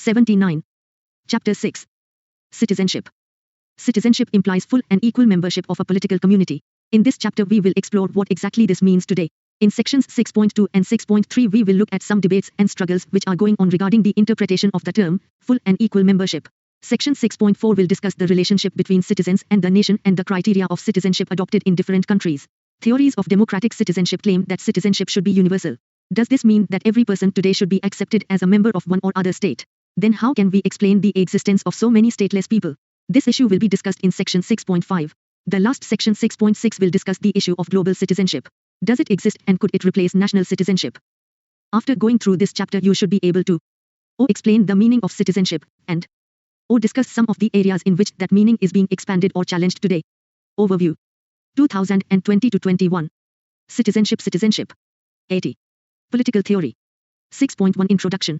79. Chapter 6. Citizenship. Citizenship implies full and equal membership of a political community. In this chapter we will explore what exactly this means today. In sections 6.2 and 6.3 we will look at some debates and struggles which are going on regarding the interpretation of the term, full and equal membership. Section 6.4 will discuss the relationship between citizens and the nation and the criteria of citizenship adopted in different countries. Theories of democratic citizenship claim that citizenship should be universal. Does this mean that every person today should be accepted as a member of one or other state? Then how can we explain the existence of so many stateless people? This issue will be discussed in section 6.5. The last section 6.6 will discuss the issue of global citizenship. Does it exist and could it replace national citizenship? After going through this chapter you should be able to explain the meaning of citizenship and discuss some of the areas in which that meaning is being expanded or challenged today. Overview 2020-21 Citizenship 80. Political theory 6.1 Introduction.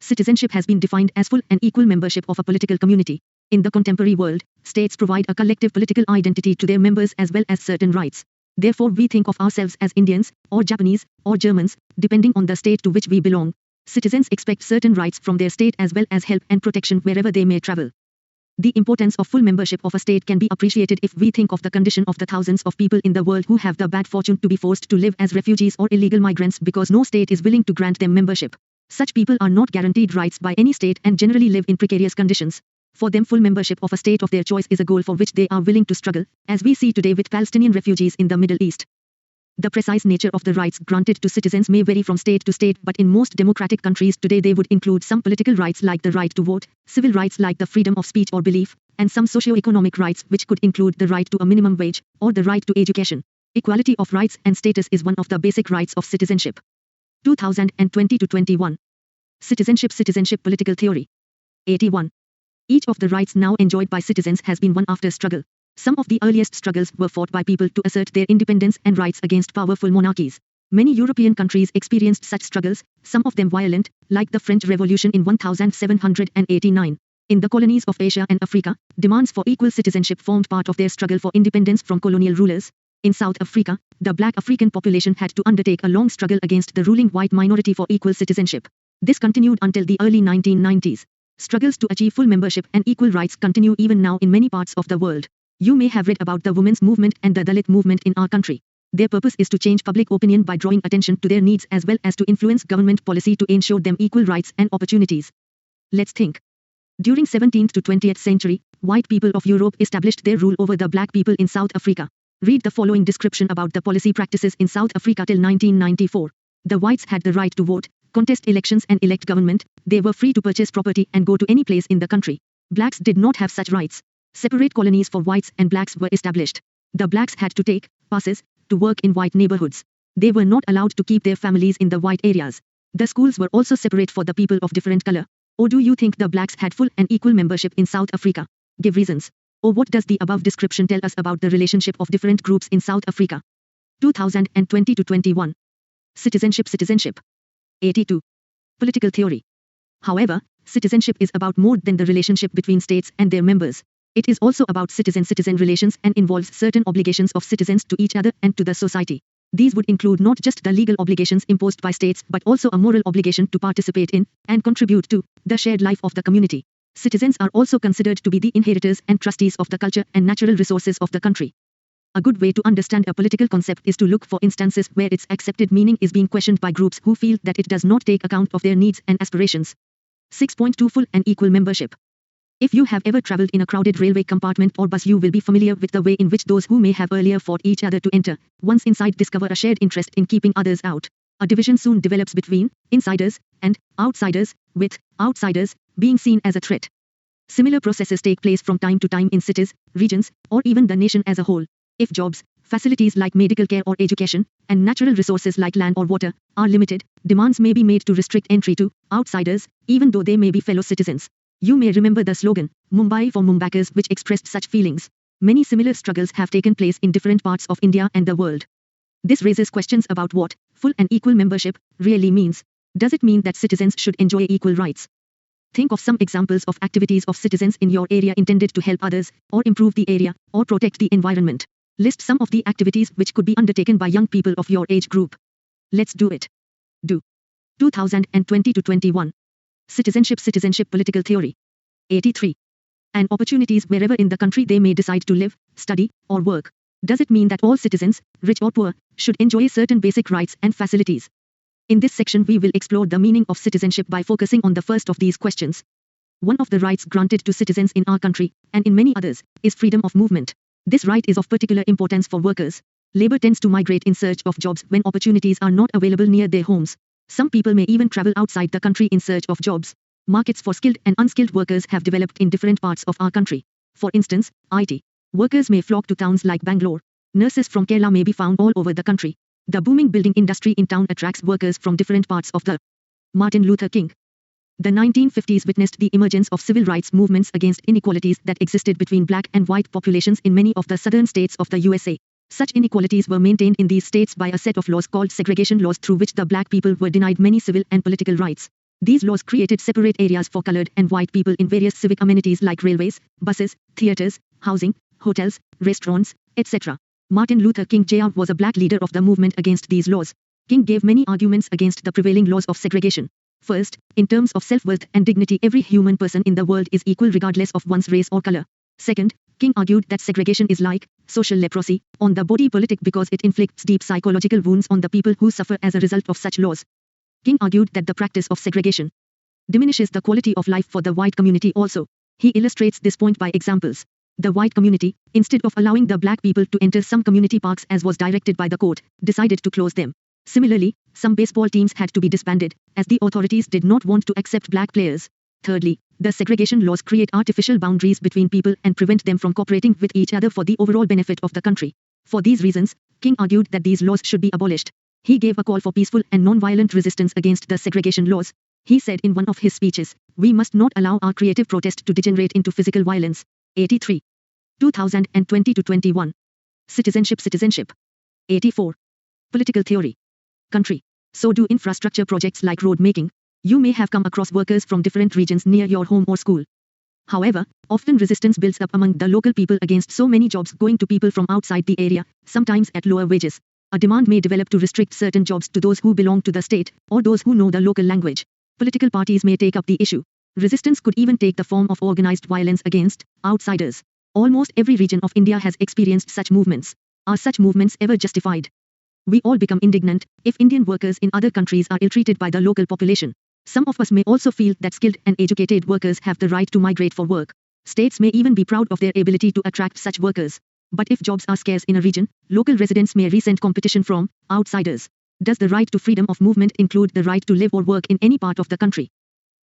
Citizenship has been defined as full and equal membership of a political community. In the contemporary world, states provide a collective political identity to their members as well as certain rights. Therefore we think of ourselves as Indians, or Japanese, or Germans, depending on the state to which we belong. Citizens expect certain rights from their state as well as help and protection wherever they may travel. The importance of full membership of a state can be appreciated if we think of the condition of the thousands of people in the world who have the bad fortune to be forced to live as refugees or illegal migrants because no state is willing to grant them membership. Such people are not guaranteed rights by any state and generally live in precarious conditions. For them full membership of a state of their choice is a goal for which they are willing to struggle, as we see today with Palestinian refugees in the Middle East. The precise nature of the rights granted to citizens may vary from state to state, but in most democratic countries today they would include some political rights like the right to vote, civil rights like the freedom of speech or belief, and some socio-economic rights which could include the right to a minimum wage, or the right to education. Equality of rights and status is one of the basic rights of citizenship. 2020-21 Citizenship Political Theory 81. Each of the rights now enjoyed by citizens has been won after struggle. Some of the earliest struggles were fought by people to assert their independence and rights against powerful monarchies. Many European countries experienced such struggles, some of them violent, like the French Revolution in 1789. In the colonies of Asia and Africa, demands for equal citizenship formed part of their struggle for independence from colonial rulers. In South Africa, the black African population had to undertake a long struggle against the ruling white minority for equal citizenship. This continued until the early 1990s. Struggles to achieve full membership and equal rights continue even now in many parts of the world. You may have read about the women's movement and the Dalit movement in our country. Their purpose is to change public opinion by drawing attention to their needs as well as to influence government policy to ensure them equal rights and opportunities. Let's think. During 17th to 20th century, white people of Europe established their rule over the black people in South Africa. Read the following description about the policy practices in South Africa till 1994. The whites had the right to vote, contest elections and elect government. They were free to purchase property and go to any place in the country. Blacks did not have such rights. Separate colonies for whites and blacks were established. The blacks had to take passes to work in white neighborhoods. They were not allowed to keep their families in the white areas. The schools were also separate for the people of different color. Or do you think the blacks had full and equal membership in South Africa? Give reasons. Or what does the above description tell us about the relationship of different groups in South Africa? 2020-21 Citizenship 82. Political theory. However, citizenship is about more than the relationship between states and their members. It is also about citizen-citizen relations and involves certain obligations of citizens to each other and to the society. These would include not just the legal obligations imposed by states but also a moral obligation to participate in and contribute to the shared life of the community. Citizens are also considered to be the inheritors and trustees of the culture and natural resources of the country. A good way to understand a political concept is to look for instances where its accepted meaning is being questioned by groups who feel that it does not take account of their needs and aspirations. 6.2 Full and equal membership. If you have ever traveled in a crowded railway compartment or bus you will be familiar with the way in which those who may have earlier fought each other to enter, once inside discover a shared interest in keeping others out. A division soon develops between insiders and outsiders, with outsiders being seen as a threat. Similar processes take place from time to time in cities, regions, or even the nation as a whole. If jobs, facilities like medical care or education, and natural resources like land or water, are limited, demands may be made to restrict entry to outsiders, even though they may be fellow citizens. You may remember the slogan, Mumbai for Mumbaikars, which expressed such feelings. Many similar struggles have taken place in different parts of India and the world. This raises questions about what full and equal membership really means. Does it mean that citizens should enjoy equal rights? Think of some examples of activities of citizens in your area intended to help others, or improve the area, or protect the environment. List some of the activities which could be undertaken by young people of your age group. Let's do it. Do. 2020-21 Citizenship Political Theory. 83. And opportunities wherever in the country they may decide to live, study, or work. Does it mean that all citizens, rich or poor, should enjoy certain basic rights and facilities? In this section we will explore the meaning of citizenship by focusing on the first of these questions. One of the rights granted to citizens in our country, and in many others, is freedom of movement. This right is of particular importance for workers. Labor tends to migrate in search of jobs when opportunities are not available near their homes. Some people may even travel outside the country in search of jobs. Markets for skilled and unskilled workers have developed in different parts of our country. For instance, IT workers may flock to towns like Bangalore. Nurses from Kerala may be found all over the country. The booming building industry in town attracts workers from different parts of the Martin Luther King. The 1950s witnessed the emergence of civil rights movements against inequalities that existed between black and white populations in many of the southern states of the USA. Such inequalities were maintained in these states by a set of laws called segregation laws through which the black people were denied many civil and political rights. These laws created separate areas for colored and white people in various civic amenities like railways, buses, theaters, housing, hotels, restaurants, etc. Martin Luther King Jr. was a black leader of the movement against these laws. King gave many arguments against the prevailing laws of segregation. First, in terms of self-worth and dignity, every human person in the world is equal regardless of one's race or color. Second, King argued that segregation is like social leprosy on the body politic because it inflicts deep psychological wounds on the people who suffer as a result of such laws. King argued that the practice of segregation diminishes the quality of life for the white community also. He illustrates this point by examples. The white community, instead of allowing the black people to enter some community parks as was directed by the court, decided to close them. Similarly, some baseball teams had to be disbanded, as the authorities did not want to accept black players. Thirdly, the segregation laws create artificial boundaries between people and prevent them from cooperating with each other for the overall benefit of the country. For these reasons, King argued that these laws should be abolished. He gave a call for peaceful and non-violent resistance against the segregation laws. He said in one of his speeches, "We must not allow our creative protest to degenerate into physical violence." 83. 2020-21. Citizenship. 84. Political theory. Country. So do infrastructure projects like road making. You may have come across workers from different regions near your home or school. However, often resistance builds up among the local people against so many jobs going to people from outside the area, sometimes at lower wages. A demand may develop to restrict certain jobs to those who belong to the state, or those who know the local language. Political parties may take up the issue. Resistance could even take the form of organized violence against outsiders. Almost every region of India has experienced such movements. Are such movements ever justified? We all become indignant if Indian workers in other countries are ill-treated by the local population. Some of us may also feel that skilled and educated workers have the right to migrate for work. States may even be proud of their ability to attract such workers. But if jobs are scarce in a region, local residents may resent competition from outsiders. Does the right to freedom of movement include the right to live or work in any part of the country?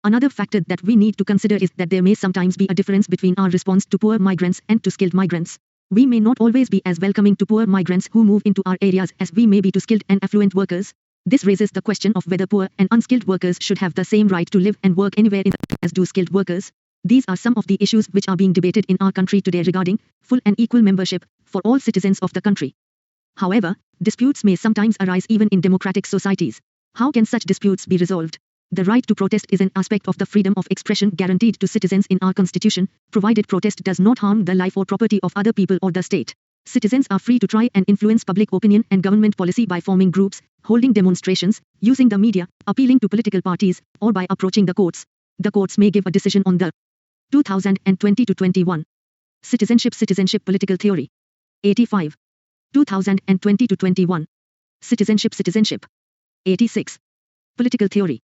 Another factor that we need to consider is that there may sometimes be a difference between our response to poor migrants and to skilled migrants. We may not always be as welcoming to poor migrants who move into our areas as we may be to skilled and affluent workers. This raises the question of whether poor and unskilled workers should have the same right to live and work anywhere in the country as do skilled workers. These are some of the issues which are being debated in our country today regarding full and equal membership for all citizens of the country. However, disputes may sometimes arise even in democratic societies. How can such disputes be resolved? The right to protest is an aspect of the freedom of expression guaranteed to citizens in our constitution, provided protest does not harm the life or property of other people or the state. Citizens are free to try and influence public opinion and government policy by forming groups, holding demonstrations, using the media, appealing to political parties, or by approaching the courts. The courts may give a decision on the 2020-21 Citizenship Political Theory. 85. 2020-21 Citizenship. 86. Political Theory.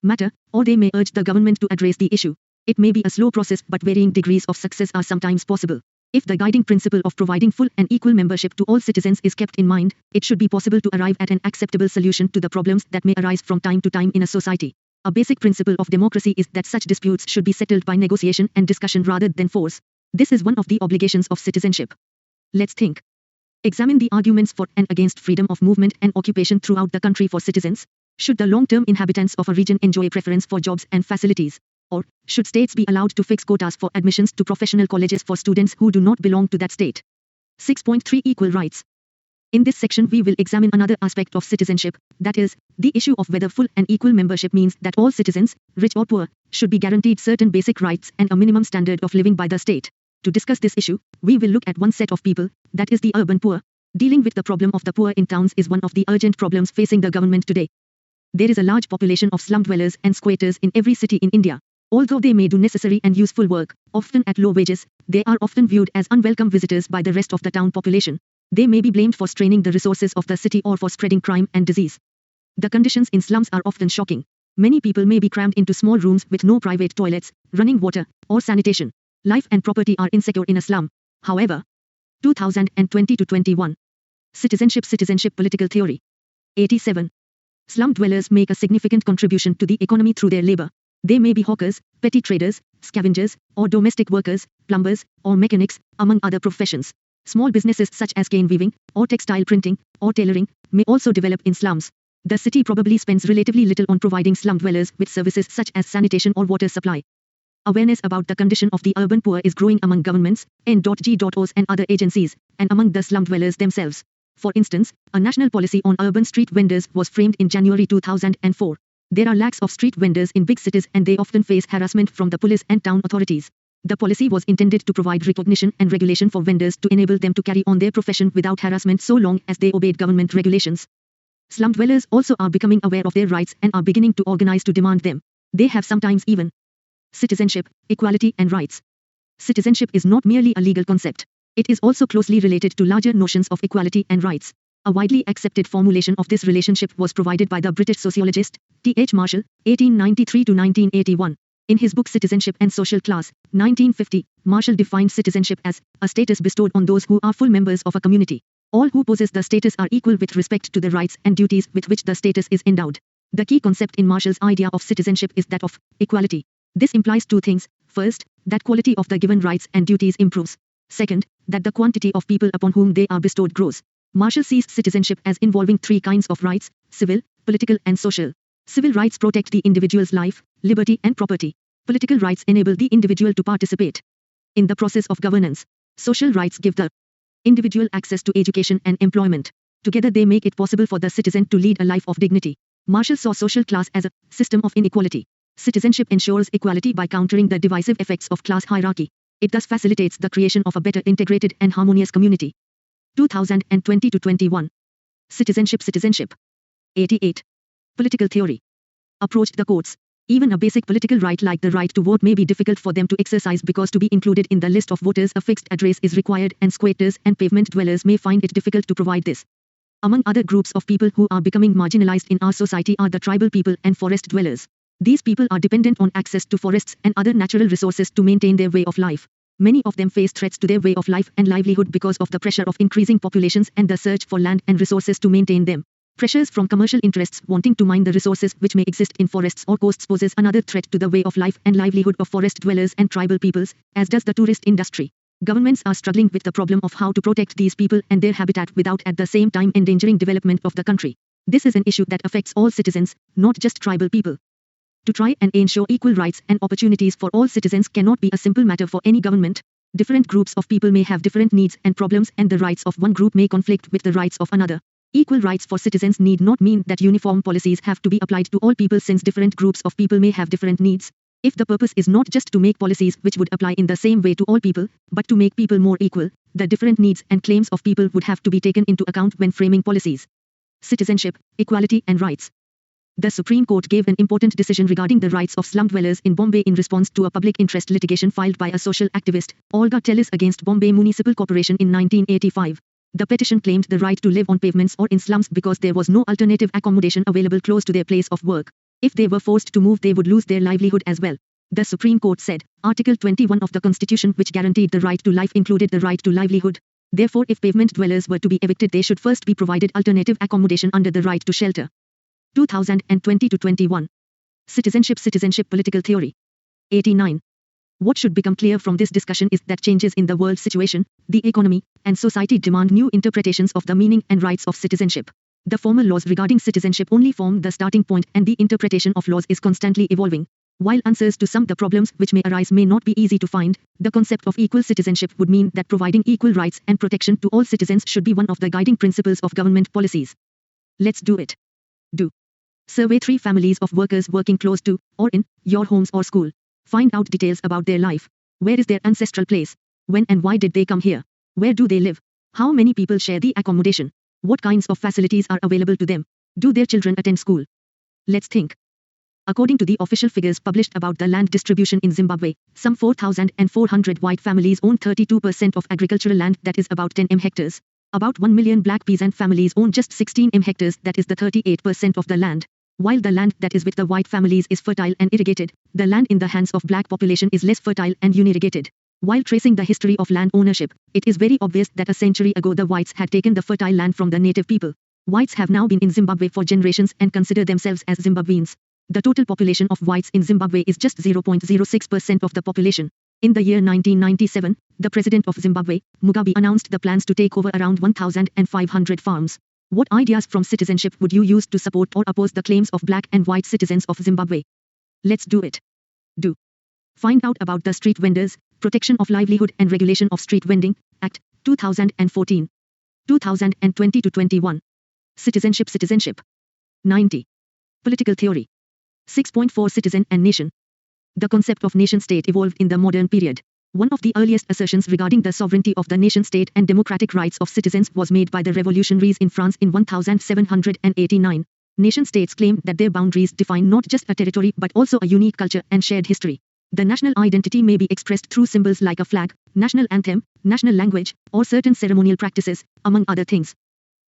Matter, or they may urge the government to address the issue. It may be a slow process, but varying degrees of success are sometimes possible. If the guiding principle of providing full and equal membership to all citizens is kept in mind, it should be possible to arrive at an acceptable solution to the problems that may arise from time to time in a society. A basic principle of democracy is that such disputes should be settled by negotiation and discussion rather than force. This is one of the obligations of citizenship. Let's think. Examine the arguments for and against freedom of movement and occupation throughout the country for citizens. Should the long-term inhabitants of a region enjoy preference for jobs and facilities? Or, should states be allowed to fix quotas for admissions to professional colleges for students who do not belong to that state? 6.3 Equal rights. In this section we will examine another aspect of citizenship, that is, the issue of whether full and equal membership means that all citizens, rich or poor, should be guaranteed certain basic rights and a minimum standard of living by the state. To discuss this issue, we will look at one set of people, that is the urban poor. Dealing with the problem of the poor in towns is one of the urgent problems facing the government today. There is a large population of slum dwellers and squatters in every city in India. Although they may do necessary and useful work, often at low wages, they are often viewed as unwelcome visitors by the rest of the town population. They may be blamed for straining the resources of the city or for spreading crime and disease. The conditions in slums are often shocking. Many people may be crammed into small rooms with no private toilets, running water, or sanitation. Life and property are insecure in a slum. However, 2020-21. Citizenship Political Theory. 87. Slum dwellers make a significant contribution to the economy through their labor. They may be hawkers, petty traders, scavengers, or domestic workers, plumbers, or mechanics, among other professions. Small businesses such as cane weaving, or textile printing, or tailoring, may also develop in slums. The city probably spends relatively little on providing slum dwellers with services such as sanitation or water supply. Awareness about the condition of the urban poor is growing among governments, N.G.Os and other agencies, and among the slum dwellers themselves. For instance, a national policy on urban street vendors was framed in January 2004. There are lakhs of street vendors in big cities and they often face harassment from the police and town authorities. The policy was intended to provide recognition and regulation for vendors to enable them to carry on their profession without harassment so long as they obeyed government regulations. Slum dwellers also are becoming aware of their rights and are beginning to organize to demand them. They have sometimes even citizenship, equality and rights. Citizenship is not merely a legal concept. It is also closely related to larger notions of equality and rights. A widely accepted formulation of this relationship was provided by the British sociologist T.H. Marshall, 1893-1981. In his book Citizenship and Social Class, 1950, Marshall defined citizenship as a status bestowed on those who are full members of a community. All who possess the status are equal with respect to the rights and duties with which the status is endowed. The key concept in Marshall's idea of citizenship is that of equality. This implies two things. First, that quality of the given rights and duties improves. Second, that the quantity of people upon whom they are bestowed grows. Marshall sees citizenship as involving three kinds of rights: civil, political and social. Civil rights protect the individual's life, liberty and property. Political rights enable the individual to participate in the process of governance. Social rights give the individual access to education and employment. Together they make it possible for the citizen to lead a life of dignity. Marshall saw social class as a system of inequality. Citizenship ensures equality by countering the divisive effects of class hierarchy. It thus facilitates the creation of a better integrated and harmonious community. 2020-21. Citizenship. 88. Political theory. Approached the courts. Even a basic political right like the right to vote may be difficult for them to exercise because to be included in the list of voters a fixed address is required and squatters and pavement dwellers may find it difficult to provide this. Among other groups of people who are becoming marginalized in our society are the tribal people and forest dwellers. These people are dependent on access to forests and other natural resources to maintain their way of life. Many of them face threats to their way of life and livelihood because of the pressure of increasing populations and the search for land and resources to maintain them. Pressures from commercial interests wanting to mine the resources which may exist in forests or coasts poses another threat to the way of life and livelihood of forest dwellers and tribal peoples, as does the tourist industry. Governments are struggling with the problem of how to protect these people and their habitat without at the same time endangering development of the country. This is an issue that affects all citizens, not just tribal people. To try and ensure equal rights and opportunities for all citizens cannot be a simple matter for any government. Different groups of people may have different needs and problems and the rights of one group may conflict with the rights of another. Equal rights for citizens need not mean that uniform policies have to be applied to all people since different groups of people may have different needs. If the purpose is not just to make policies which would apply in the same way to all people, but to make people more equal, the different needs and claims of people would have to be taken into account when framing policies. Citizenship, equality and rights. The Supreme Court gave an important decision regarding the rights of slum dwellers in Bombay in response to a public interest litigation filed by a social activist, Olga Tellis against Bombay Municipal Corporation in 1985. The petition claimed the right to live on pavements or in slums because there was no alternative accommodation available close to their place of work. If they were forced to move they would lose their livelihood as well. The Supreme Court said, Article 21 of the Constitution which guaranteed the right to life included the right to livelihood. Therefore if pavement dwellers were to be evicted they should first be provided alternative accommodation under the right to shelter. 2020-21. Citizenship Political Theory. 89. What should become clear from this discussion is that changes in the world situation, the economy, and society demand new interpretations of the meaning and rights of citizenship. The formal laws regarding citizenship only form the starting point and the interpretation of laws is constantly evolving. While answers to some of the problems which may arise may not be easy to find, the concept of equal citizenship would mean that providing equal rights and protection to all citizens should be one of the guiding principles of government policies. Let's do it. Do. Survey 3 families of workers working close to, or in, your homes or school. Find out details about their life. Where is their ancestral place? When and why did they come here? Where do they live? How many people share the accommodation? What kinds of facilities are available to them? Do their children attend school? Let's think. According to the official figures published about the land distribution in Zimbabwe, some 4,400 white families own 32% of agricultural land, that is about 10 hectares. About 1 million black peasant families own just 16 hectares, that is the 38% of the land. While the land that is with the white families is fertile and irrigated, the land in the hands of black population is less fertile and unirrigated. While tracing the history of land ownership, it is very obvious that a century ago the whites had taken the fertile land from the native people. Whites have now been in Zimbabwe for generations and consider themselves as Zimbabweans. The total population of whites in Zimbabwe is just 0.06% of the population. In the year 1997, the president of Zimbabwe, Mugabe, announced the plans to take over around 1,500 farms. What ideas from citizenship would you use to support or oppose the claims of black and white citizens of Zimbabwe? Let's do it. Do. Find out about the Street Vendors, Protection of Livelihood and Regulation of Street Vending, Act, 2014. 2020-21. Citizenship. 90. Political theory. 6.4 Citizen and Nation. The concept of nation-state evolved in the modern period. One of the earliest assertions regarding the sovereignty of the nation-state and democratic rights of citizens was made by the revolutionaries in France in 1789. Nation-states claimed that their boundaries define not just a territory but also a unique culture and shared history. The national identity may be expressed through symbols like a flag, national anthem, national language, or certain ceremonial practices, among other things.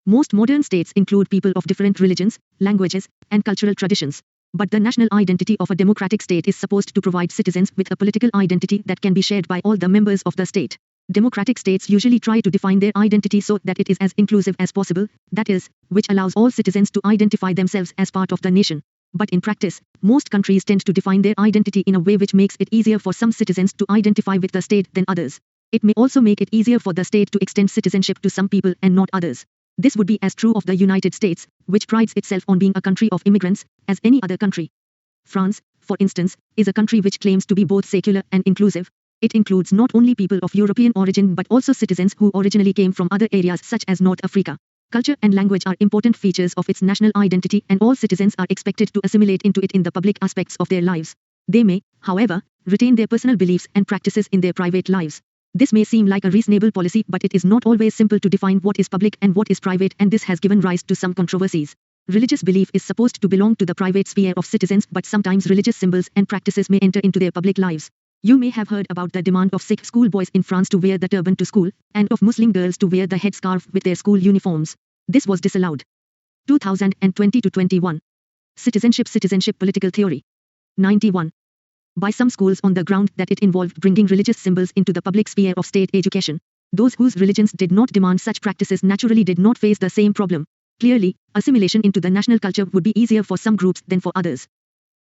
Most modern states include people of different religions, languages, and cultural traditions. But the national identity of a democratic state is supposed to provide citizens with a political identity that can be shared by all the members of the state. Democratic states usually try to define their identity so that it is as inclusive as possible, that is, which allows all citizens to identify themselves as part of the nation. But in practice, most countries tend to define their identity in a way which makes it easier for some citizens to identify with the state than others. It may also make it easier for the state to extend citizenship to some people and not others. This would be as true of the United States, which prides itself on being a country of immigrants, as any other country. France, for instance, is a country which claims to be both secular and inclusive. It includes not only people of European origin but also citizens who originally came from other areas such as North Africa. Culture and language are important features of its national identity and all citizens are expected to assimilate into it in the public aspects of their lives. They may, however, retain their personal beliefs and practices in their private lives. This may seem like a reasonable policy, but it is not always simple to define what is public and what is private, and this has given rise to some controversies. Religious belief is supposed to belong to the private sphere of citizens, but sometimes religious symbols and practices may enter into their public lives. You may have heard about the demand of Sikh schoolboys in France to wear the turban to school, and of Muslim girls to wear the headscarf with their school uniforms. This was disallowed. 2020-21. Citizenship Political Theory. 91. By some schools on the ground that it involved bringing religious symbols into the public sphere of state education. Those whose religions did not demand such practices naturally did not face the same problem. Clearly, assimilation into the national culture would be easier for some groups than for others.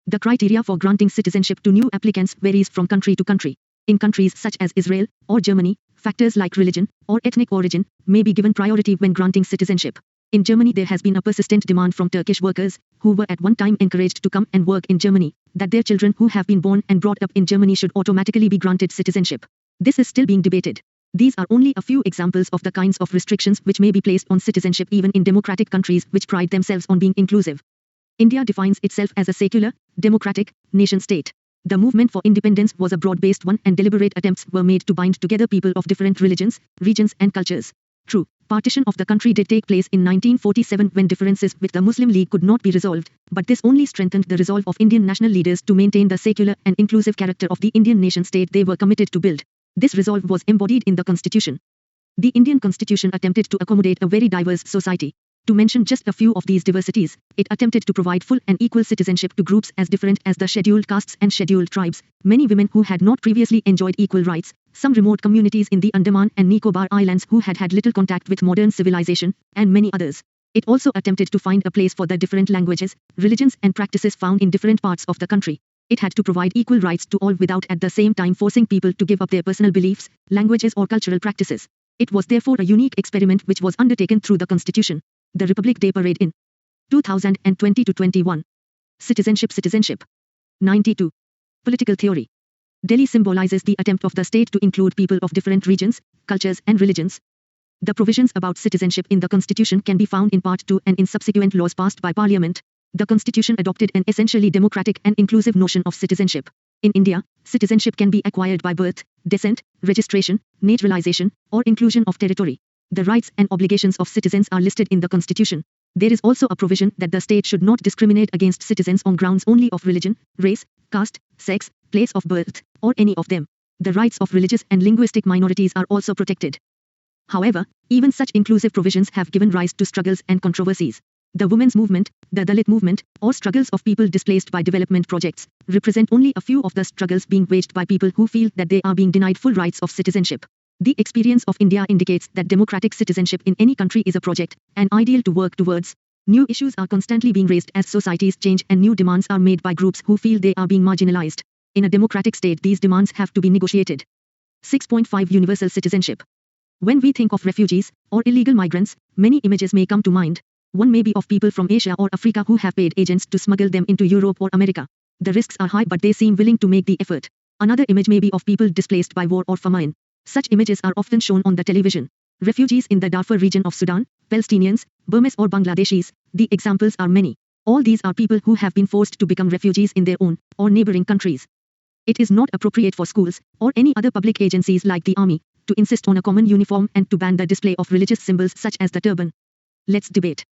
The criteria for granting citizenship to new applicants varies from country to country. In countries such as Israel or Germany, factors like religion or ethnic origin may be given priority when granting citizenship. In Germany, there has been a persistent demand from Turkish workers, who were at one time encouraged to come and work in Germany, that their children who have been born and brought up in Germany should automatically be granted citizenship. This is still being debated. These are only a few examples of the kinds of restrictions which may be placed on citizenship even in democratic countries which pride themselves on being inclusive. India defines itself as a secular, democratic, nation-state. The movement for independence was a broad-based one and deliberate attempts were made to bind together people of different religions, regions and cultures. True, partition of the country did take place in 1947 when differences with the Muslim League could not be resolved, but this only strengthened the resolve of Indian national leaders to maintain the secular and inclusive character of the Indian nation-state they were committed to build. This resolve was embodied in the Constitution. The Indian Constitution attempted to accommodate a very diverse society. To mention just a few of these diversities, it attempted to provide full and equal citizenship to groups as different as the scheduled castes and scheduled tribes, many women who had not previously enjoyed equal rights, some remote communities in the Andaman and Nicobar Islands who had had little contact with modern civilization, and many others. It also attempted to find a place for the different languages, religions and practices found in different parts of the country. It had to provide equal rights to all without at the same time forcing people to give up their personal beliefs, languages or cultural practices. It was therefore a unique experiment which was undertaken through the Constitution. The Republic Day Parade in 2020-21. Citizenship. 92. Political theory. Delhi symbolizes the attempt of the state to include people of different regions, cultures and religions. The provisions about citizenship in the Constitution can be found in Part 2 and in subsequent laws passed by Parliament. The Constitution adopted an essentially democratic and inclusive notion of citizenship. In India, citizenship can be acquired by birth, descent, registration, naturalization, or inclusion of territory. The rights and obligations of citizens are listed in the Constitution. There is also a provision that the state should not discriminate against citizens on grounds only of religion, race, caste, sex, place of birth, or any of them. The rights of religious and linguistic minorities are also protected. However, even such inclusive provisions have given rise to struggles and controversies. The women's movement, the Dalit movement, or struggles of people displaced by development projects, represent only a few of the struggles being waged by people who feel that they are being denied full rights of citizenship. The experience of India indicates that democratic citizenship in any country is a project, an ideal to work towards. New issues are constantly being raised as societies change and new demands are made by groups who feel they are being marginalized. In a democratic state, these demands have to be negotiated. 6.5 Universal citizenship. When we think of refugees or illegal migrants, many images may come to mind. One may be of people from Asia or Africa who have paid agents to smuggle them into Europe or America. The risks are high, but they seem willing to make the effort. Another image may be of people displaced by war or famine. Such images are often shown on the television. Refugees in the Darfur region of Sudan, Palestinians, Burmese or Bangladeshis, the examples are many. All these are people who have been forced to become refugees in their own or neighboring countries. It is not appropriate for schools or any other public agencies like the army to insist on a common uniform and to ban the display of religious symbols such as the turban. Let's debate.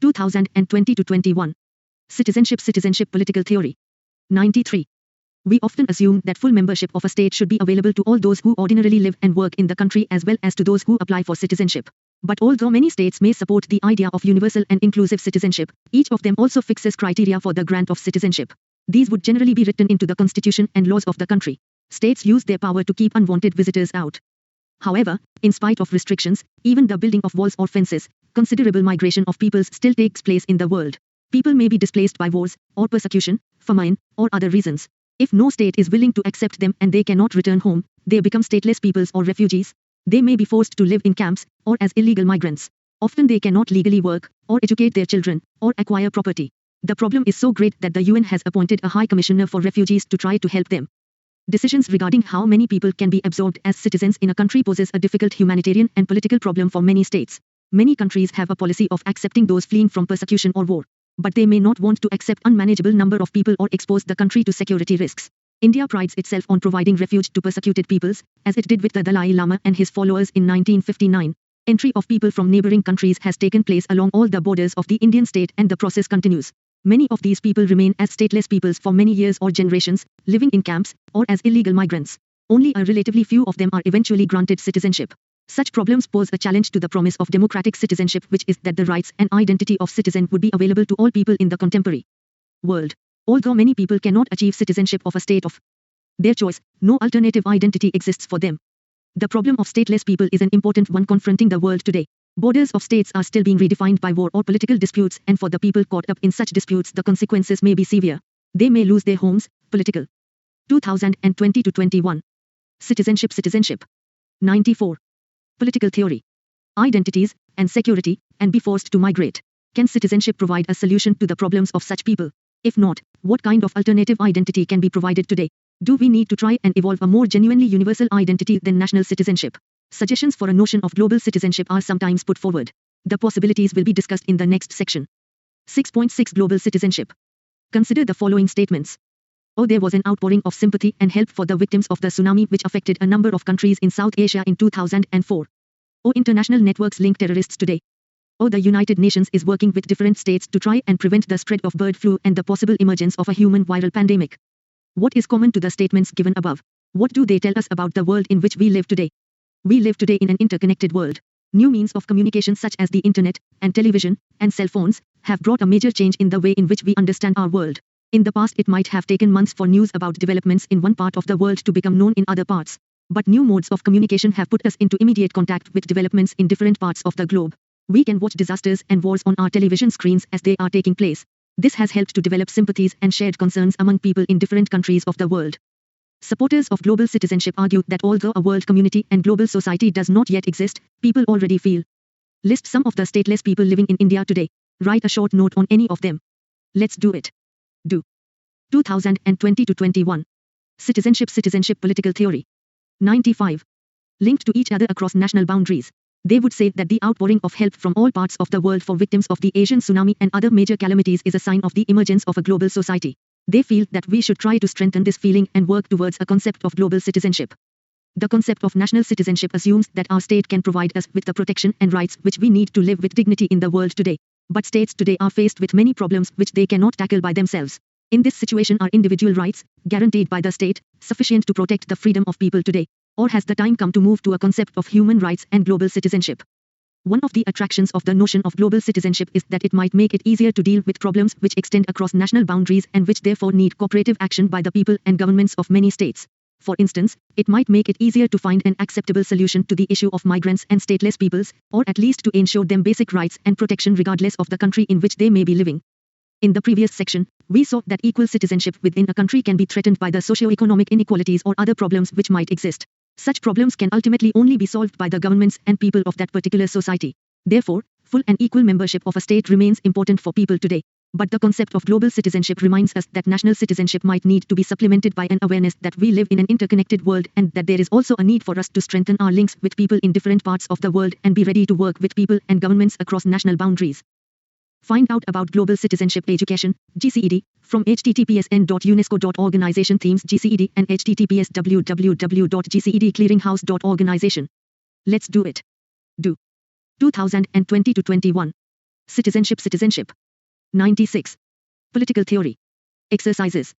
2020-21. Citizenship Political Theory. 93. We often assume that full membership of a state should be available to all those who ordinarily live and work in the country as well as to those who apply for citizenship. But although many states may support the idea of universal and inclusive citizenship, each of them also fixes criteria for the grant of citizenship. These would generally be written into the constitution and laws of the country. States use their power to keep unwanted visitors out. However, in spite of restrictions, even the building of walls or fences, considerable migration of peoples still takes place in the world. People may be displaced by wars, or persecution, famine, or other reasons. If no state is willing to accept them and they cannot return home, they become stateless peoples or refugees. They may be forced to live in camps, or as illegal migrants. Often they cannot legally work, or educate their children, or acquire property. The problem is so great that the UN has appointed a High Commissioner for Refugees to try to help them. Decisions regarding how many people can be absorbed as citizens in a country poses a difficult humanitarian and political problem for many states. Many countries have a policy of accepting those fleeing from persecution or war. But they may not want to accept unmanageable number of people or expose the country to security risks. India prides itself on providing refuge to persecuted peoples, as it did with the Dalai Lama and his followers in 1959. Entry of people from neighboring countries has taken place along all the borders of the Indian state and the process continues. Many of these people remain as stateless peoples for many years or generations, living in camps, or as illegal migrants. Only a relatively few of them are eventually granted citizenship. Such problems pose a challenge to the promise of democratic citizenship, which is that the rights and identity of citizen would be available to all people in the contemporary world. Although many people cannot achieve citizenship of a state of their choice, no alternative identity exists for them. The problem of stateless people is an important one confronting the world today. Borders of states are still being redefined by war or political disputes, and for the people caught up in such disputes, the consequences may be severe. They may lose their homes, political. 2020-21. Citizenship. 94. Political theory. Identities, and security, and be forced to migrate. Can citizenship provide a solution to the problems of such people? If not, what kind of alternative identity can be provided today? Do we need to try and evolve a more genuinely universal identity than national citizenship? Suggestions for a notion of global citizenship are sometimes put forward. The possibilities will be discussed in the next section. 6.6 Global citizenship. Consider the following statements. Oh, there was an outpouring of sympathy and help for the victims of the tsunami which affected a number of countries in South Asia in 2004. Oh, international networks link terrorists today. Oh, the United Nations is working with different states to try and prevent the spread of bird flu and the possible emergence of a human viral pandemic. What is common to the statements given above? What do they tell us about the world in which we live today? We live today in an interconnected world. New means of communication such as the internet, and television, and cell phones, have brought a major change in the way in which we understand our world. In the past, it might have taken months for news about developments in one part of the world to become known in other parts. But new modes of communication have put us into immediate contact with developments in different parts of the globe. We can watch disasters and wars on our television screens as they are taking place. This has helped to develop sympathies and shared concerns among people in different countries of the world. Supporters of global citizenship argue that although a world community and global society does not yet exist, people already feel. List some of the stateless people living in India today. Write a short note on any of them. Let's do it. Do. 2020-21. Citizenship Political Theory. 95. Linked to each other across national boundaries. They would say that the outpouring of help from all parts of the world for victims of the Asian tsunami and other major calamities is a sign of the emergence of a global society. They feel that we should try to strengthen this feeling and work towards a concept of global citizenship. The concept of national citizenship assumes that our state can provide us with the protection and rights which we need to live with dignity in the world today. But states today are faced with many problems which they cannot tackle by themselves. In this situation, are individual rights, guaranteed by the state, sufficient to protect the freedom of people today? Or has the time come to move to a concept of human rights and global citizenship? One of the attractions of the notion of global citizenship is that it might make it easier to deal with problems which extend across national boundaries and which therefore need cooperative action by the people and governments of many states. For instance, it might make it easier to find an acceptable solution to the issue of migrants and stateless peoples, or at least to ensure them basic rights and protection regardless of the country in which they may be living. In the previous section, we saw that equal citizenship within a country can be threatened by the socio-economic inequalities or other problems which might exist. Such problems can ultimately only be solved by the governments and people of that particular society. Therefore, full and equal membership of a state remains important for people today. But the concept of global citizenship reminds us that national citizenship might need to be supplemented by an awareness that we live in an interconnected world and that there is also a need for us to strengthen our links with people in different parts of the world and be ready to work with people and governments across national boundaries. Find out about Global Citizenship Education, GCED, from https://unesco.organization themes GCED and https://www.gcedclearinghouse.organization. Let's do it. Do. 2020-21. Citizenship. 96. Political theory. Exercises.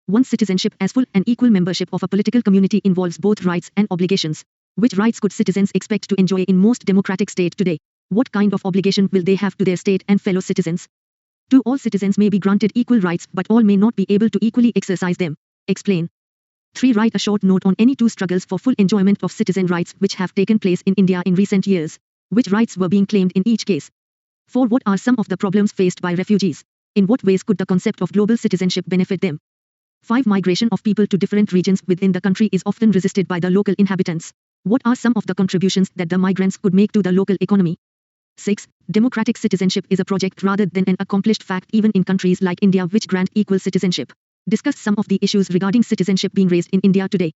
1. Citizenship as full and equal membership of a political community involves both rights and obligations. Which rights could citizens expect to enjoy in most democratic states today? What kind of obligation will they have to their state and fellow citizens? 2. All citizens may be granted equal rights but all may not be able to equally exercise them. Explain. 3. Write a short note on any two struggles for full enjoyment of citizen rights which have taken place in India in recent years. Which rights were being claimed in each case? 4. What are some of the problems faced by refugees? In what ways could the concept of global citizenship benefit them? 5. Migration of people to different regions within the country is often resisted by the local inhabitants. What are some of the contributions that the migrants could make to the local economy? 6. Democratic citizenship is a project rather than an accomplished fact even in countries like India which grant equal citizenship. Discuss some of the issues regarding citizenship being raised in India today.